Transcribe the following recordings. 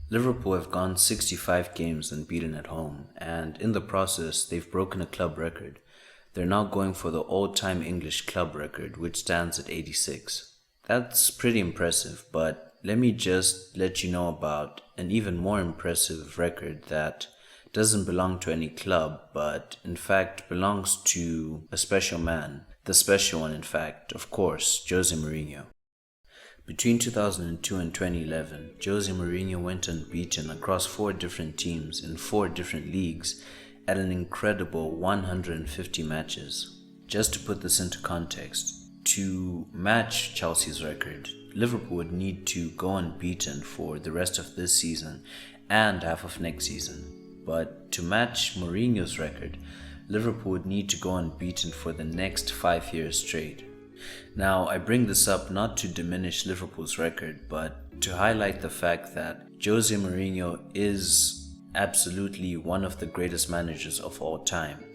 Liverpool have gone 65 games unbeaten at home, and in the process, they've broken a club record. They're now going for the all-time English club record, which stands at 86. That's pretty impressive, but let me just let you know about an even more impressive record that doesn't belong to any club, but in fact belongs to a special man. The special one, in fact, of course, Jose Mourinho. Between 2002 and 2011, Jose Mourinho went unbeaten across four different teams in four different leagues at an incredible 150 matches. Just to put this into context, to match Chelsea's record, Liverpool would need to go unbeaten for the rest of this season and half of next season. But to match Mourinho's record, Liverpool would need to go unbeaten for the next 5 years straight. Now, I bring this up not to diminish Liverpool's record, but to highlight the fact that Jose Mourinho is absolutely one of the greatest managers of all time,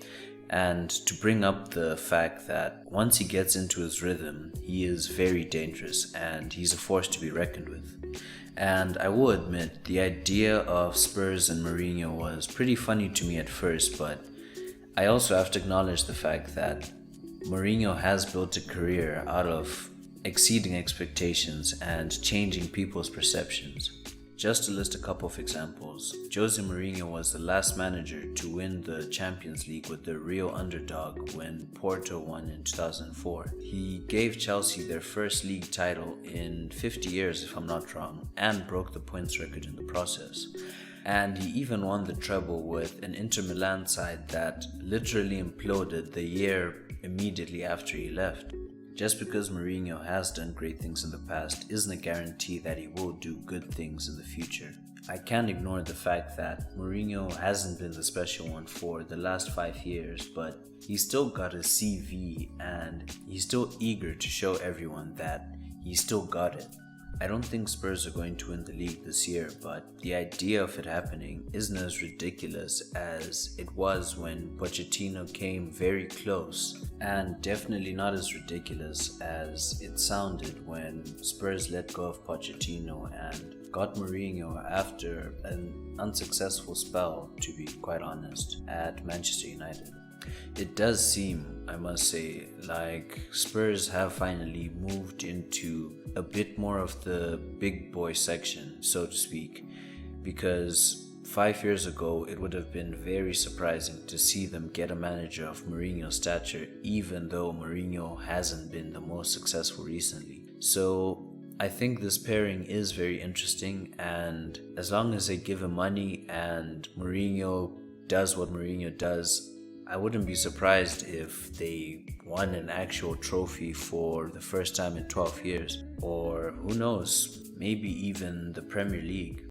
and to bring up the fact that once he gets into his rhythm, he is very dangerous and he's a force to be reckoned with. And I will admit, the idea of Spurs and Mourinho was pretty funny to me at first, but I also have to acknowledge the fact that Mourinho has built a career out of exceeding expectations and changing people's perceptions. Just to list a couple of examples, Jose Mourinho was the last manager to win the Champions League with the real underdog when Porto won in 2004. He gave Chelsea their first league title in 50 years, if I'm not wrong, and broke the points record in the process. And he even won the treble with an Inter Milan side that literally imploded the year immediately after he left. Just because Mourinho has done great things in the past isn't a guarantee that he will do good things in the future. I can't ignore the fact that Mourinho hasn't been the special one for the last 5 years, but he's still got a CV and he's still eager to show everyone that he's still got it. I don't think Spurs are going to win the league this year, but the idea of it happening isn't as ridiculous as it was when Pochettino came very close, and definitely not as ridiculous as it sounded when Spurs let go of Pochettino and got Mourinho after an unsuccessful spell, to be quite honest, at Manchester United. It does seem, I must say, like Spurs have finally moved into a bit more of the big boy section, so to speak, because 5 years ago it would have been very surprising to see them get a manager of Mourinho's stature, even though Mourinho hasn't been the most successful recently. So I think this pairing is very interesting, and as long as they give him money and Mourinho does what Mourinho does, I wouldn't be surprised if they won an actual trophy for the first time in 12 years, or who knows, maybe even the Premier League.